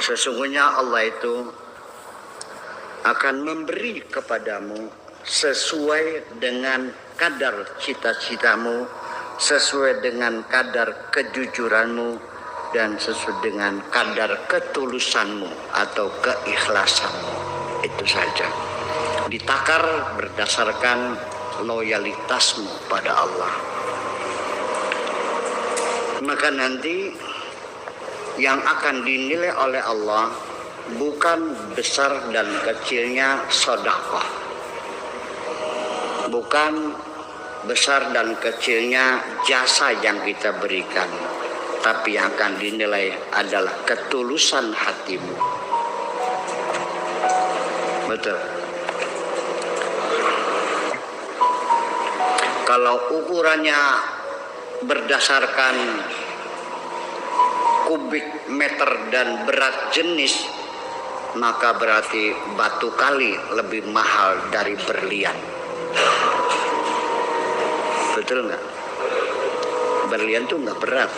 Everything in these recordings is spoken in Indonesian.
Sesungguhnya Allah itu akan memberi kepadamu sesuai dengan kadar cita-citamu, sesuai dengan kadar kejujuranmu, dan sesuai dengan kadar ketulusanmu atau keikhlasanmu. Itu saja. Ditakar berdasarkan loyalitasmu pada Allah. Maka nanti yang akan dinilai oleh Allah bukan besar dan kecilnya sedekah, bukan besar dan kecilnya jasa yang kita berikan, tapi yang akan dinilai adalah ketulusan hatimu. Betul. Kalau ukurannya berdasarkan kubik meter dan berat jenis, maka berarti batu kali lebih mahal dari berlian. Betul nggak? Berlian tuh nggak berat.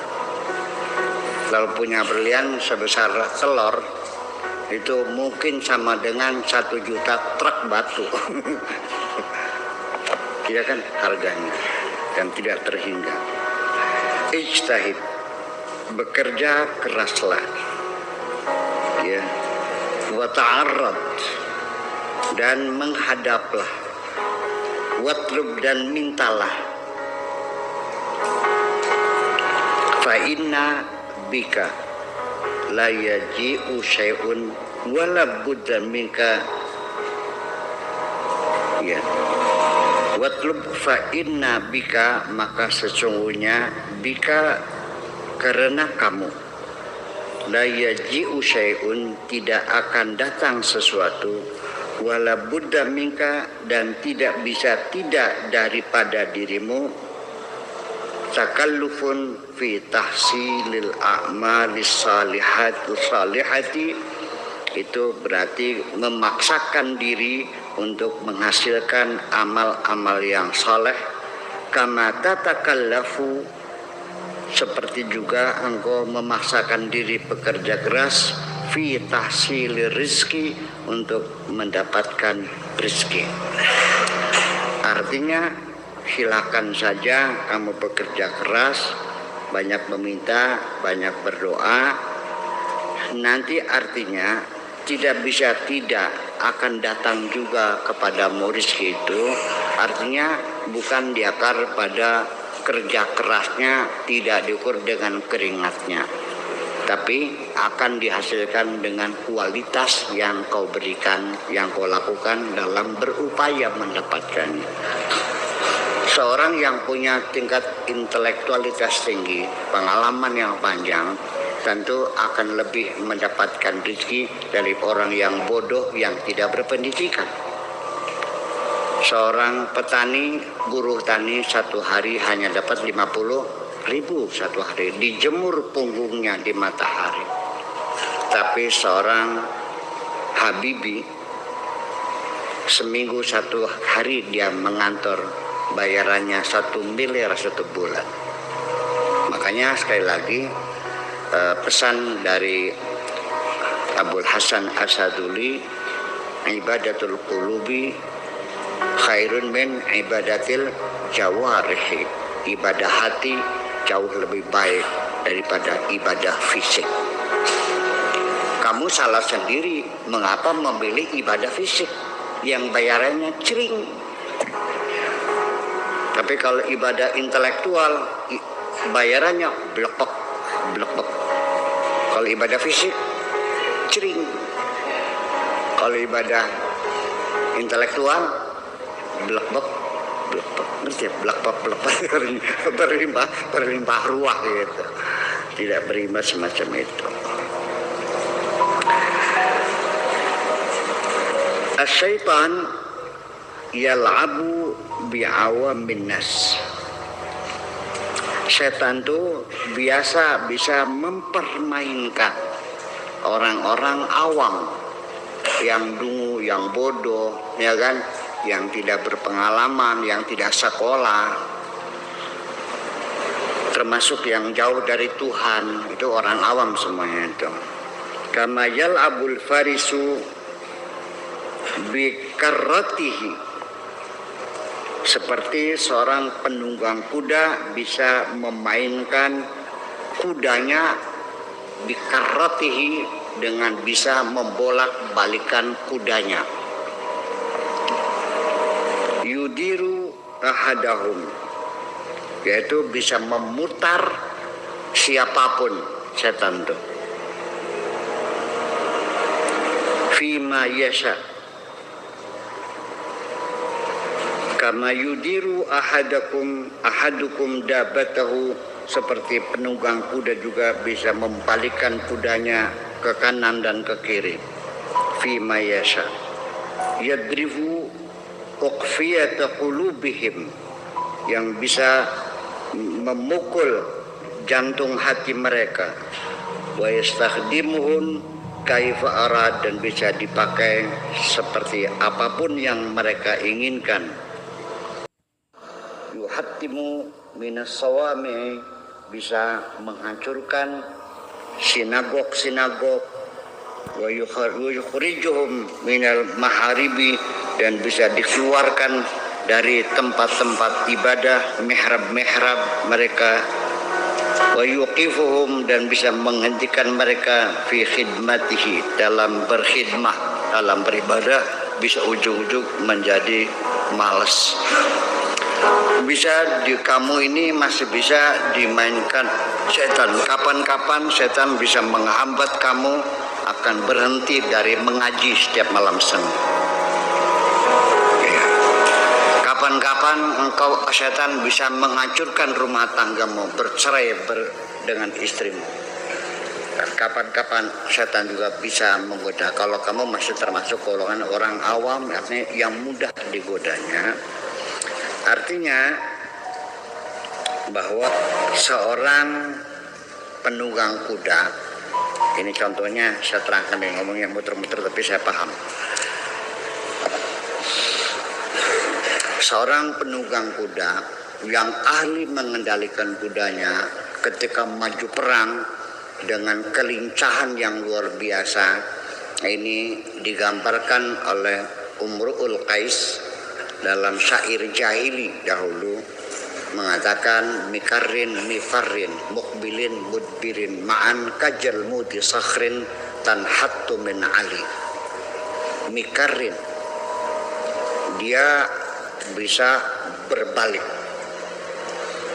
Kalau punya berlian sebesar telur, itu mungkin sama dengan 1 juta truk batu. Iya kan harganya, dan tidak terhingga. Ijtahid, bekerja keraslah, ya, wa ta'arrad, dan menghadaplah, watlub, dan mintalah. Fa inna bika la yaji'u syai'un wala budda minka, ya. Watlub fa inna bika, maka sesungguhnya bika, karena kamu, la yaji'u syai'un, tidak akan datang sesuatu, wala budda minka, dan tidak bisa tidak daripada dirimu, takallufun fi tahsilil a'malis salihati, itu berarti memaksakan diri untuk menghasilkan amal-amal yang saleh. Kama tatakallafu, seperti juga engkau memaksakan diri bekerja keras, fi tahsilir rizki, untuk mendapatkan rezeki. Artinya silakan saja kamu bekerja keras, banyak meminta, banyak berdoa. Nanti artinya tidak bisa tidak akan datang juga kepadamu rezeki itu. Artinya bukan diakar pada kerja kerasnya, tidak diukur dengan keringatnya, tapi akan dihasilkan dengan kualitas yang kau berikan, yang kau lakukan dalam berupaya mendapatkannya. Seorang yang punya tingkat intelektualitas tinggi, pengalaman yang panjang, tentu akan lebih mendapatkan rezeki dari orang yang bodoh, yang tidak berpendidikan. Seorang petani, buruh tani, satu hari hanya dapat 50.000 satu hari, dijemur punggungnya di matahari. Tapi seorang Habibi, seminggu satu hari dia mengantor, bayarannya 1 miliar satu bulan. Makanya sekali lagi pesan dari Abul Hasan Asaduli, ibadatul qulubi khairun min ibadatil jawarihi, ibadah hati jauh lebih baik daripada ibadah fisik. Kamu salah sendiri mengapa memilih ibadah fisik yang bayarannya cering. Tapi kalau ibadah intelektual bayarannya blek-blek. Kalau ibadah fisik cering. Kalau ibadah intelektual blek-blek. Ngerti ya? Blek-blek berlimpah ruah gitu. Tidak berimbas semacam itu. Asyaitan yal'abu bi'awamin nas. Setan itu biasa bisa mempermainkan orang-orang awam, yang dungu, yang bodoh, ya kan, yang tidak berpengalaman, yang tidak sekolah, termasuk yang jauh dari Tuhan, itu orang awam semuanya itu. Kama yal'abul farisu bikarratihi, seperti seorang penunggang kuda bisa memainkan kudanya bikarratihi, dengan bisa membolak-balikan kudanya. Yudiru ahadahum, yaitu bisa memutar siapapun setan itu. Fima yasha, kama yudiru ahadukum dabatahu, seperti penunggang kuda juga bisa membalikkan kudanya ke kanan dan ke kiri. Fima yasha yadrifu uqfiyata qulubihim, yang bisa memukul jantung hati mereka. Wa yastakhdimuhum kaifa arad, dan bisa dipakai seperti apapun yang mereka inginkan. Yuhattimu minas sawami, bisa menghancurkan sinagog-sinagog. Wa yukhrijuhum minal maharibi, dan bisa dikeluarkan dari tempat-tempat ibadah, mihrab-mihrab mereka. Wa yuqifuhum, dan bisa menghentikan mereka fi khidmatihi, dalam berkhidmah, dalam beribadah, bisa ujung-ujung menjadi malas. Bisa di kamu ini masih bisa dimainkan setan. Kapan-kapan setan bisa menghambat kamu akan berhenti dari mengaji setiap malam Senin. Ya. Kapan-kapan engkau setan bisa menghancurkan rumah tanggamu, bercerai dengan istrimu. Kapan-kapan setan juga bisa menggoda. Kalau kamu masih termasuk golongan orang awam, artinya yang mudah digodanya. Artinya bahwa seorang penunggang kuda, ini contohnya saya terangkan, ngomongnya muter-muter tapi saya paham. Seorang penunggang kuda yang ahli mengendalikan kudanya ketika maju perang dengan kelincahan yang luar biasa, ini digambarkan oleh Umru'ul Qais dalam syair jahili dahulu, mengatakan mikarrin mifarrin mukbilin mudbirin ma'an kajal mudi sakhrin tanhattu min ali. Mikarrin, dia bisa berbalik.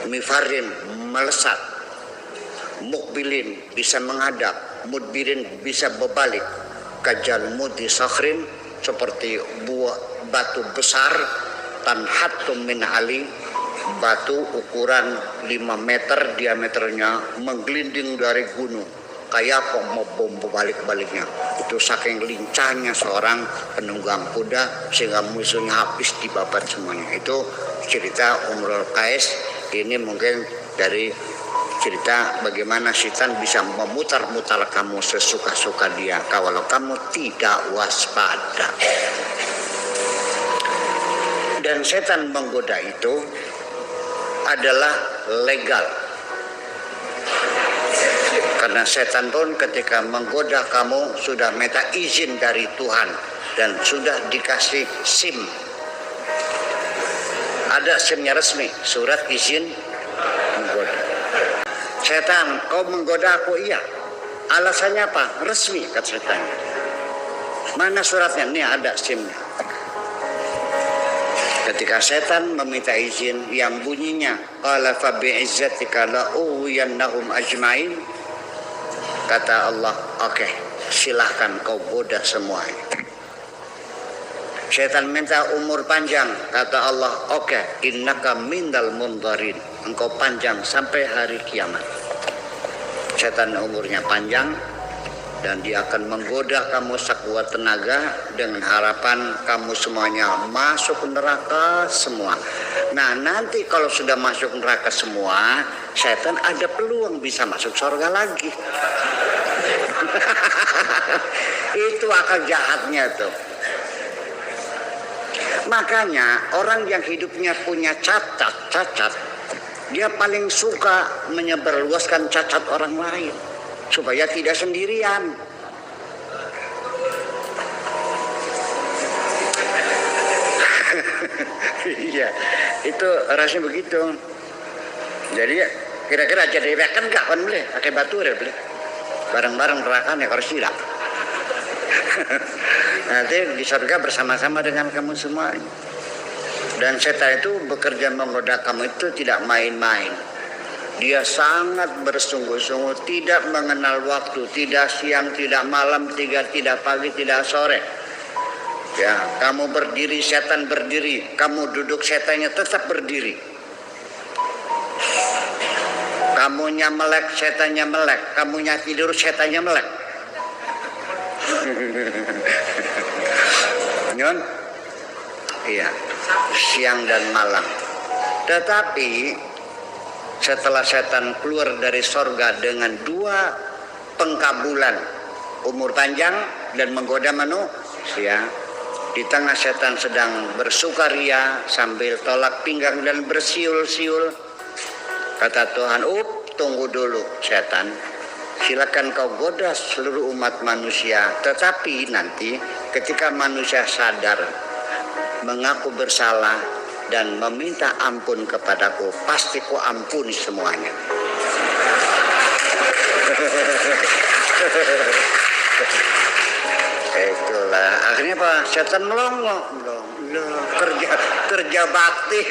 Mifarrin, melesat. Mukbilin, bisa menghadap. Mudbirin, bisa berbalik. Kajal mudi sakhrin, seperti buah batu besar, tanhattu min ali, batu ukuran 5 meter diameternya menggelinding dari gunung, kayak mau bom balik-baliknya. Itu saking lincahnya seorang penunggang kuda sehingga musuhnya habis dibabat semuanya. Itu cerita Umrul Qais. Ini mungkin dari cerita bagaimana setan bisa memutar-mutar kamu sesuka-suka dia kalau kamu tidak waspada. Dan setan menggoda itu adalah legal. Karena setan pun ketika menggoda kamu sudah minta izin dari Tuhan dan sudah dikasih SIM. Ada SIM-nya resmi, surat izin menggoda. Setan, kau menggoda aku? Iya. Alasannya apa? Resmi, kata setan. Mana suratnya? Nih ada SIM-nya. Ketika setan meminta izin yang bunyinya qala fa bi'izzatika la uwiyannahum ajmain, kata Allah, oke, silahkan kau goda semuanya. Setan minta umur panjang, kata Allah, oke, innaka mindal mundharin, engkau panjang sampai hari kiamat. Setan umurnya panjang dan dia akan menggoda kamu sekuat tenaga dengan harapan kamu semuanya masuk neraka semua. Nah, nanti kalau sudah masuk neraka semua, setan ada peluang bisa masuk surga lagi. Itu akal jahatnya tuh. Makanya orang yang hidupnya punya cacat, dia paling suka menyebarluaskan cacat orang lain supaya tidak sendirian. itu rasanya begitu. Jadi kira-kira jadi kan enggak kan boleh pakai batu ya boleh. Bareng-bareng neraka ya harus tidak. Nanti di surga bersama-sama dengan kamu semua. Dan setan itu bekerja menggoda kamu itu tidak main-main. Dia sangat bersungguh-sungguh, tidak mengenal waktu, tidak siang, tidak malam, tidak pagi, tidak sore. Ya, kamu berdiri, setan berdiri. Kamu duduk, setannya tetap berdiri. Kamunya melek, setannya melek. Kamunya tidur, setannya melek. Nyon? Iya, siang dan malam. Tetapi setelah setan keluar dari sorga dengan 2 pengkabulan, umur panjang dan menggoda manusia, di tengah setan sedang bersukaria sambil tolak pinggang dan bersiul-siul, kata Tuhan, tunggu dulu setan, silakan kau goda seluruh umat manusia, tetapi nanti ketika manusia sadar, mengaku bersalah dan meminta ampun kepadaku, pasti ku ampuni semuanya. Itulah akhirnya Pak setan melongo, kerja bakti.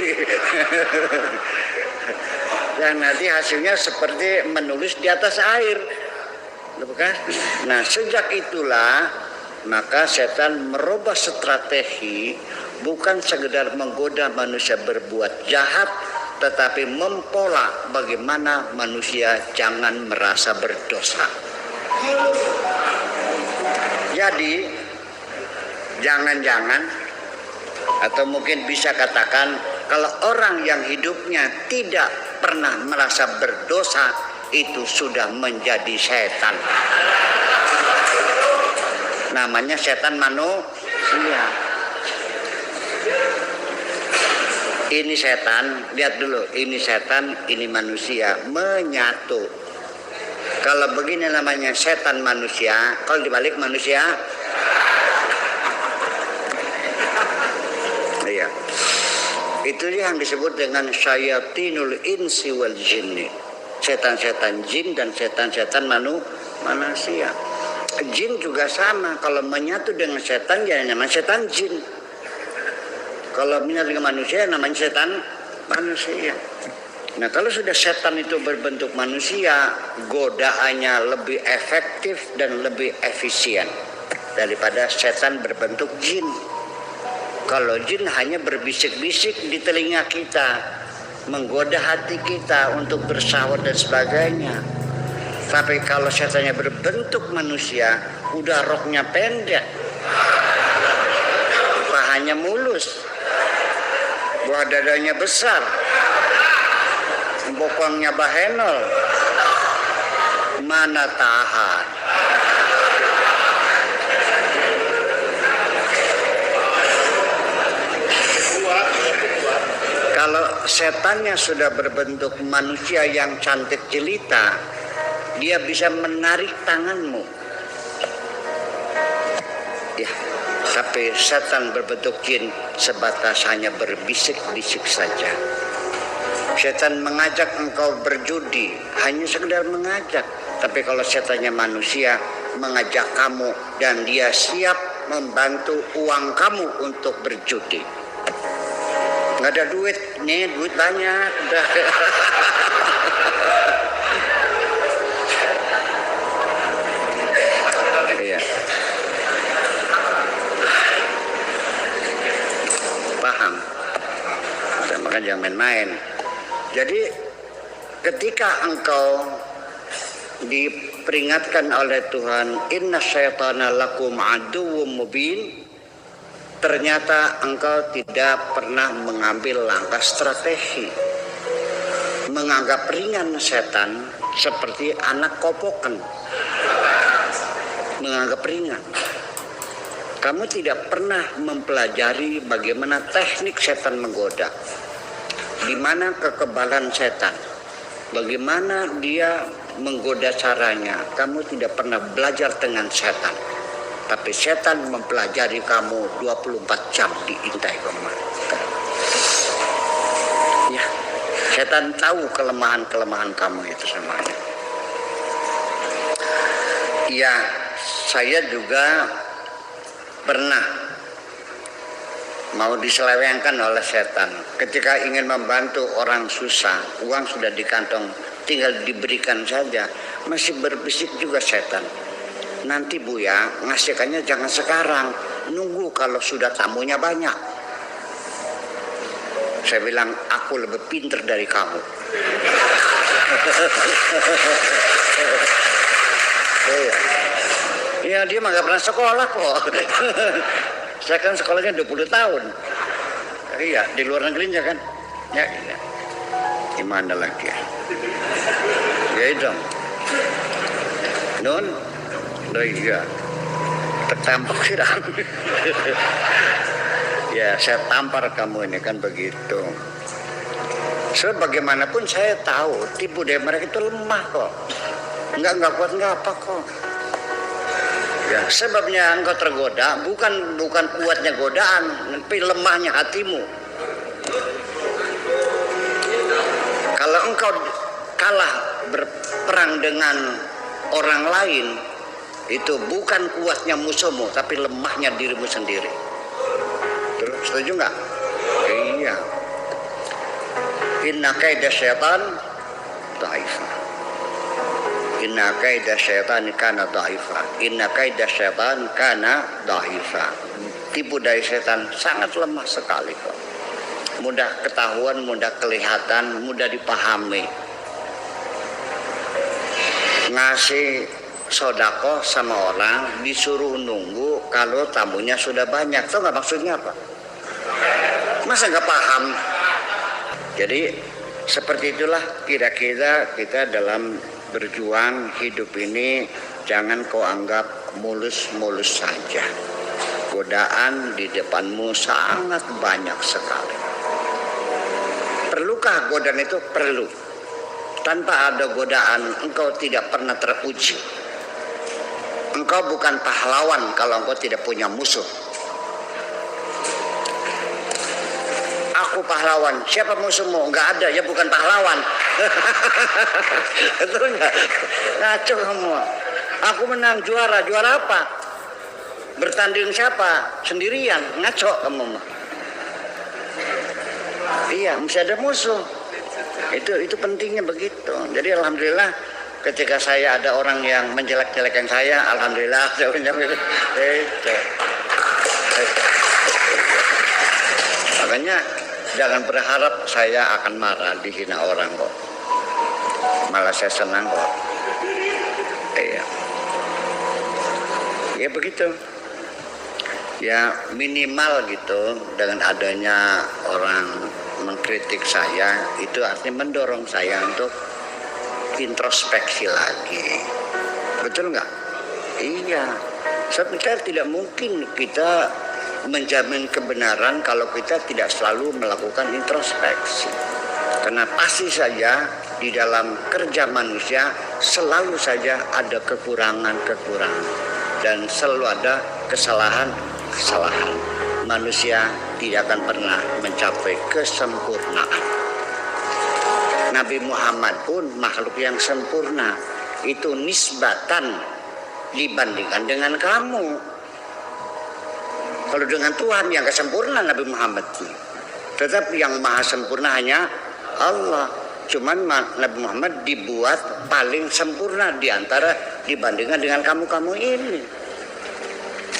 Dan nanti hasilnya seperti menulis di atas air, bukan? Nah, sejak itulah maka setan merubah strategi, bukan sekedar menggoda manusia berbuat jahat, tetapi mempola bagaimana manusia jangan merasa berdosa. Jadi jangan-jangan, atau mungkin bisa katakan, kalau orang yang hidupnya tidak pernah merasa berdosa, itu sudah menjadi setan. Namanya setan manusia. Ini setan, lihat dulu, ini setan, ini manusia menyatu. Kalau begini namanya setan manusia, kalau dibalik manusia, iya. Itu yang disebut dengan syayatinul insi wal jinni. Setan-setan jin dan setan-setan manusia. Jin juga sama, kalau menyatu dengan setan ya namanya setan jin. Kalau menyatu dengan manusia namanya setan manusia. Nah, kalau sudah setan itu berbentuk manusia, godaannya lebih efektif dan lebih efisien daripada setan berbentuk jin. Kalau jin hanya berbisik-bisik di telinga kita, menggoda hati kita untuk bersyahwat dan sebagainya. Tapi kalau setannya berbentuk manusia, udah roknya pendek, pahanya mulus, buah dadanya besar, bokongnya bahenol, mana tahan. Kalau setannya sudah berbentuk manusia yang cantik jelita, dia bisa menarik tanganmu. Ya, tapi setan berbentuk jin sebatas hanya berbisik-bisik saja. Setan mengajak engkau berjudi, hanya sekedar mengajak. Tapi kalau setannya manusia, mengajak kamu dan dia siap membantu uang kamu untuk berjudi. Nggak ada duit, nih duit banyak. Iya. Paham? Maka jangan main-main. Jadi ketika engkau diperingatkan oleh Tuhan, inna syaitana lakum aduwwum mubin, ternyata engkau tidak pernah mengambil langkah strategi, menganggap ringan setan seperti anak kopokan, menganggap ringan. Kamu tidak pernah mempelajari bagaimana teknik setan menggoda, di mana kekebalan setan, bagaimana dia menggoda caranya. Kamu tidak pernah belajar dengan setan. Tapi setan mempelajari kamu 24 jam diintai kamu. Setan tahu kelemahan-kelemahan kamu itu semuanya. Ya, saya juga pernah mau diselewengkan oleh setan. Ketika ingin membantu orang susah, uang sudah di kantong, tinggal diberikan saja, masih berbisik juga setan. Nanti Buya, ngasihkannya jangan sekarang, nunggu kalau sudah tamunya banyak. Saya bilang, aku lebih pintar dari kamu. Ya, dia mah gak pernah sekolah kok. Saya kan sekolahnya 20 tahun. Iya, di luar negerinya kan. Ya, iya. Gimana lagi ya? Ya itu. Nun, iya. Tertampar sih. Ya, saya tampar kamu ini kan begitu. So, bagaimanapun saya tahu tipu daya mereka itu lemah kok. Enggak kuat enggak apa kok. Ya, sebabnya engkau tergoda bukan kuatnya godaan, tapi lemahnya hatimu. Kalau engkau kalah berperang dengan orang lain, itu bukan kuatnya musuhmu, tapi lemahnya dirimu sendiri. Terus setuju nggak? Iya. Inna kaida syaitan dhaifah. Inna kaida syaitan kana dhaifah. Inna kaida syaitan kana dhaifah. Tipu daya setan sangat lemah sekali kok. Mudah ketahuan, mudah kelihatan, mudah dipahami. Ngasih sodako sama orang disuruh nunggu kalau tamunya sudah banyak. Tahu nggak maksudnya apa? Masa nggak paham? Jadi seperti itulah kira-kira kita dalam berjuang hidup ini. Jangan kau anggap mulus-mulus saja. Godaan di depanmu sangat banyak sekali. Perlukah godaan itu? Perlu. Tanpa ada godaan engkau tidak pernah teruji. Engkau bukan pahlawan kalau engkau tidak punya musuh. Aku pahlawan, siapa musuhmu? Enggak ada, ya bukan pahlawan. Betul enggak? Ngaco semua. Aku menang, juara apa? Bertanding siapa? Sendirian, ngaco kamu. Iya, mesti ada musuh. Itu pentingnya begitu. Jadi alhamdulillah ketika saya ada orang yang menjelek-jelekan saya, alhamdulillah saya menjawab itu. Makanya jangan berharap saya akan marah dihina orang kok. Malah saya senang kok. Iya. Ya begitu. Ya minimal gitu dengan adanya orang mengkritik saya itu artinya mendorong saya untuk introspeksi lagi. Betul nggak? Iya. Sebenarnya tidak mungkin kita menjamin kebenaran kalau kita tidak selalu melakukan introspeksi. Karena pasti saja di dalam kerja manusia selalu saja ada kekurangan-kekurangan dan selalu ada kesalahan-kesalahan. Manusia tidak akan pernah mencapai kesempurnaan. Nabi Muhammad pun makhluk yang sempurna. Itu nisbatan dibandingkan dengan kamu. Kalau dengan Tuhan yang kesempurna Nabi Muhammad. Tetapi yang maha sempurna hanya Allah. Cuman Nabi Muhammad dibuat paling sempurna diantara dibandingkan dengan kamu-kamu ini.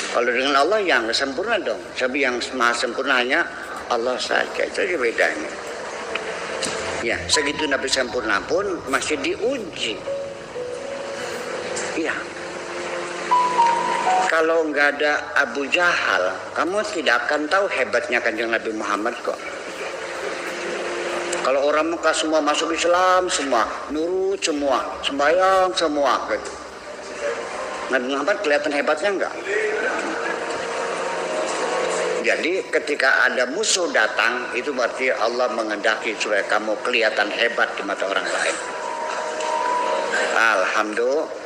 Kalau dengan Allah yang sempurna dong. Tapi yang maha sempurna hanya Allah saja. Itu aja bedanya. Ya, segitu Nabi sempurna pun masih diuji. Iya. Kalau nggak ada Abu Jahal, kamu tidak akan tahu hebatnya Kanjeng Nabi Muhammad kok. Kalau orang Mekah semua masuk Islam, semua nurut semua, sembahyang semua, gitu. Nabi Muhammad kelihatan hebatnya enggak? Jadi ketika ada musuh datang, itu berarti Allah mengendaki supaya kamu kelihatan hebat di mata orang lain. Alhamdulillah.